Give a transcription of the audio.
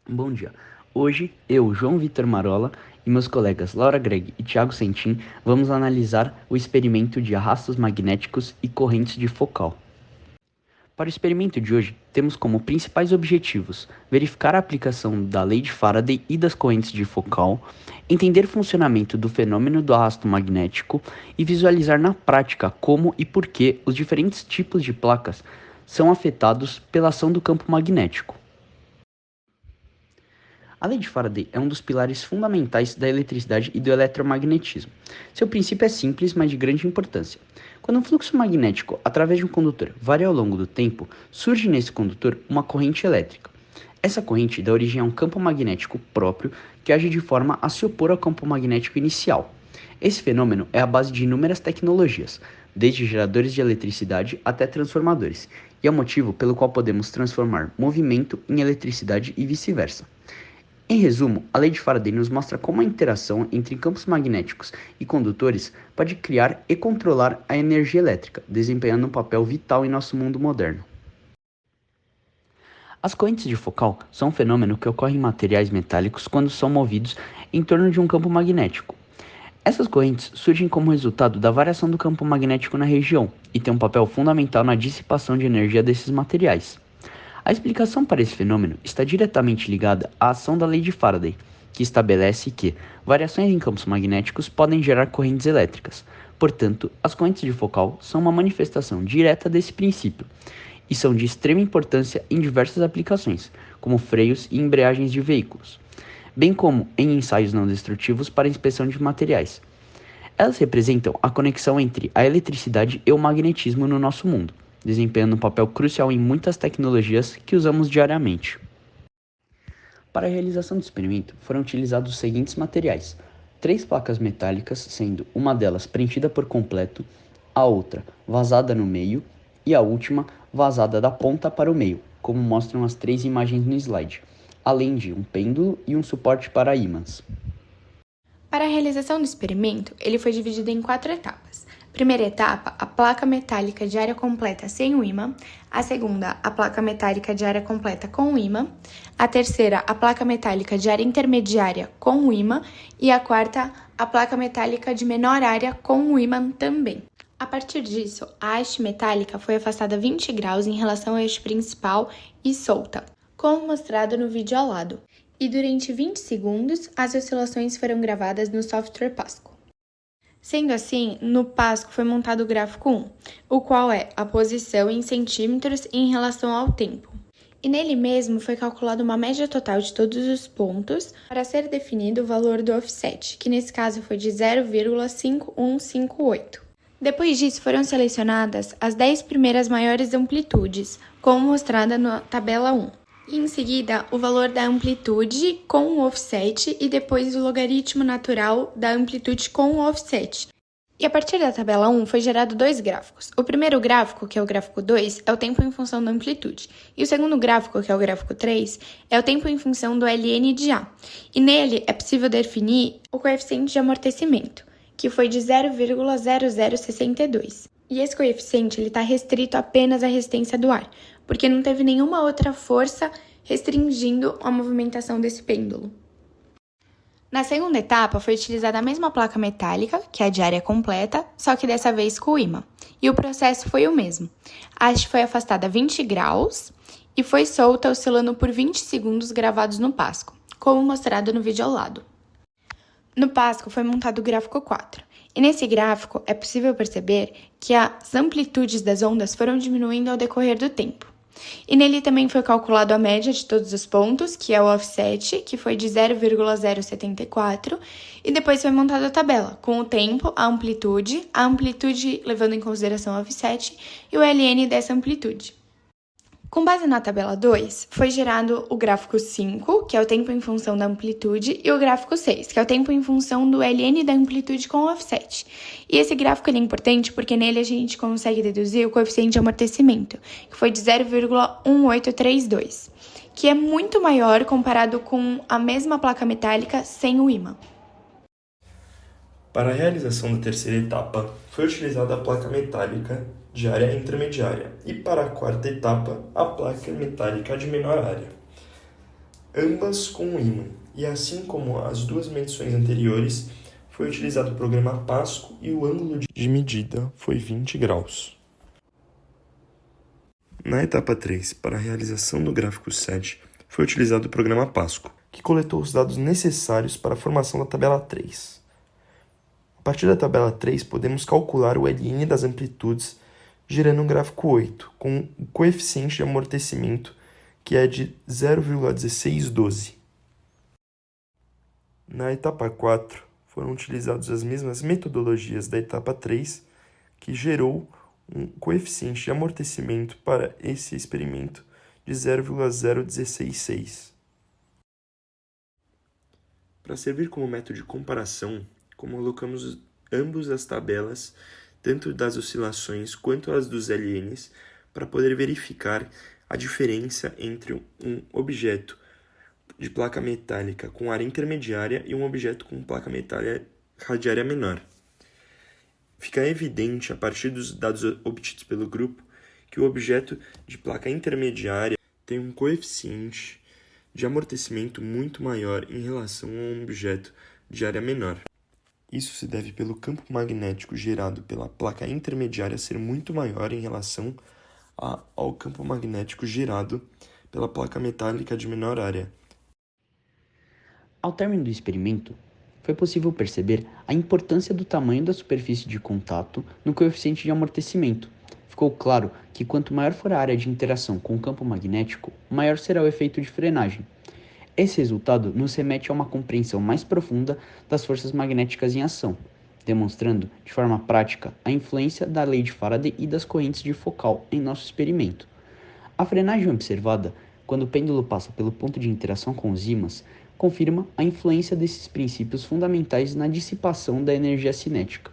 Bom dia. Hoje, eu, João Vitor Marola, e meus colegas Laura Greg e Thiago Sentin vamos analisar o experimento de arrastos magnéticos e correntes de focal. Para o experimento de hoje, temos como principais objetivos verificar a aplicação da lei de Faraday e das correntes de focal, entender o funcionamento do fenômeno do arrasto magnético e visualizar na prática como e por que os diferentes tipos de placas são afetados pela ação do campo magnético. A lei de Faraday é um dos pilares fundamentais da eletricidade e do eletromagnetismo. Seu princípio é simples, mas de grande importância. Quando um fluxo magnético através de um condutor varia ao longo do tempo, surge nesse condutor uma corrente elétrica. Essa corrente dá origem a um campo magnético próprio que age de forma a se opor ao campo magnético inicial. Esse fenômeno é a base de inúmeras tecnologias, desde geradores de eletricidade até transformadores, e é o motivo pelo qual podemos transformar movimento em eletricidade e vice-versa. Em resumo, a lei de Faraday nos mostra como a interação entre campos magnéticos e condutores pode criar e controlar a energia elétrica, desempenhando um papel vital em nosso mundo moderno. As correntes de focal são um fenômeno que ocorre em materiais metálicos quando são movidos em torno de um campo magnético. Essas correntes surgem como resultado da variação do campo magnético na região e têm um papel fundamental na dissipação de energia desses materiais. A explicação para esse fenômeno está diretamente ligada à ação da lei de Faraday, que estabelece que variações em campos magnéticos podem gerar correntes elétricas. Portanto, as correntes de focal são uma manifestação direta desse princípio e são de extrema importância em diversas aplicações, como freios e embreagens de veículos, bem como em ensaios não destrutivos para inspeção de materiais. Elas representam a conexão entre a eletricidade e o magnetismo no nosso mundo, desempenhando um papel crucial em muitas tecnologias que usamos diariamente. Para a realização do experimento, foram utilizados os seguintes materiais: 3 placas metálicas, sendo uma delas preenchida por completo, a outra vazada no meio e a última vazada da ponta para o meio, como mostram as 3 imagens no slide, além de um pêndulo e um suporte para ímãs. Para a realização do experimento, ele foi dividido em 4 etapas. Primeira etapa, a placa metálica de área completa sem o ímã. A segunda, a placa metálica de área completa com o ímã. A terceira, a placa metálica de área intermediária com o ímã. E a quarta, a placa metálica de menor área com o ímã também. A partir disso, a haste metálica foi afastada 20 graus em relação ao eixo principal e solta, como mostrado no vídeo ao lado. E durante 20 segundos, as oscilações foram gravadas no software Pasco. Sendo assim, no Pasco foi montado o gráfico 1, o qual é a posição em centímetros em relação ao tempo. E nele mesmo foi calculada uma média total de todos os pontos para ser definido o valor do offset, que nesse caso foi de 0,5158. Depois disso foram selecionadas as 10 primeiras maiores amplitudes, como mostrada na tabela 1. E em seguida, o valor da amplitude com o offset e depois o logaritmo natural da amplitude com o offset. E a partir da tabela 1 foi gerado 2 gráficos. O primeiro gráfico, que é o gráfico 2, é o tempo em função da amplitude. E o segundo gráfico, que é o gráfico 3, é o tempo em função do ln de A. E nele é possível definir o coeficiente de amortecimento, que foi de 0,0062. E esse coeficiente está restrito apenas à resistência do ar, porque não teve nenhuma outra força restringindo a movimentação desse pêndulo. Na segunda etapa, foi utilizada a mesma placa metálica, que é a de área completa, só que dessa vez com o ímã. E o processo foi o mesmo. A haste foi afastada a 20 graus e foi solta oscilando por 20 segundos gravados no Pasco, como mostrado no vídeo ao lado. No Pasco foi montado o gráfico 4. E nesse gráfico é possível perceber que as amplitudes das ondas foram diminuindo ao decorrer do tempo. E nele também foi calculado a média de todos os pontos, que é o offset, que foi de 0,074, e depois foi montada a tabela, com o tempo, a amplitude levando em consideração o offset, e o ln dessa amplitude. Com base na tabela 2, foi gerado o gráfico 5, que é o tempo em função da amplitude, e o gráfico 6, que é o tempo em função do ln da amplitude com o offset. E esse gráfico é importante porque nele a gente consegue deduzir o coeficiente de amortecimento, que foi de 0,1832, que é muito maior comparado com a mesma placa metálica sem o ímã. Para a realização da terceira etapa, foi utilizada a placa metálica de área intermediária e para a quarta etapa, a placa metálica de menor área. ambas com um ímã, e assim como as duas medições anteriores, foi utilizado o programa Pasco e o ângulo de medida foi 20 graus. Na etapa 3, para a realização do gráfico 7, foi utilizado o programa Pasco, que coletou os dados necessários para a formação da tabela 3. A partir da tabela 3, podemos calcular o LN das amplitudes, gerando um gráfico 8, com o coeficiente de amortecimento, que é de 0,1612. Na etapa 4, foram utilizadas as mesmas metodologias da etapa 3, que gerou um coeficiente de amortecimento para esse experimento de 0,0166. Para servir como método de comparação, colocamos ambas as tabelas, tanto das oscilações quanto as dos LNs, para poder verificar a diferença entre um objeto de placa metálica com área intermediária e um objeto com placa metálica radiária menor. Fica evidente, a partir dos dados obtidos pelo grupo, que o objeto de placa intermediária tem um coeficiente de amortecimento muito maior em relação a um objeto de área menor. Isso se deve pelo campo magnético gerado pela placa intermediária ser muito maior em relação ao campo magnético gerado pela placa metálica de menor área. Ao término do experimento, foi possível perceber a importância do tamanho da superfície de contato no coeficiente de amortecimento. Ficou claro que quanto maior for a área de interação com o campo magnético, maior será o efeito de frenagem. Esse resultado nos remete a uma compreensão mais profunda das forças magnéticas em ação, demonstrando de forma prática a influência da lei de Faraday e das correntes de Foucault em nosso experimento. A frenagem observada quando o pêndulo passa pelo ponto de interação com os ímãs confirma a influência desses princípios fundamentais na dissipação da energia cinética.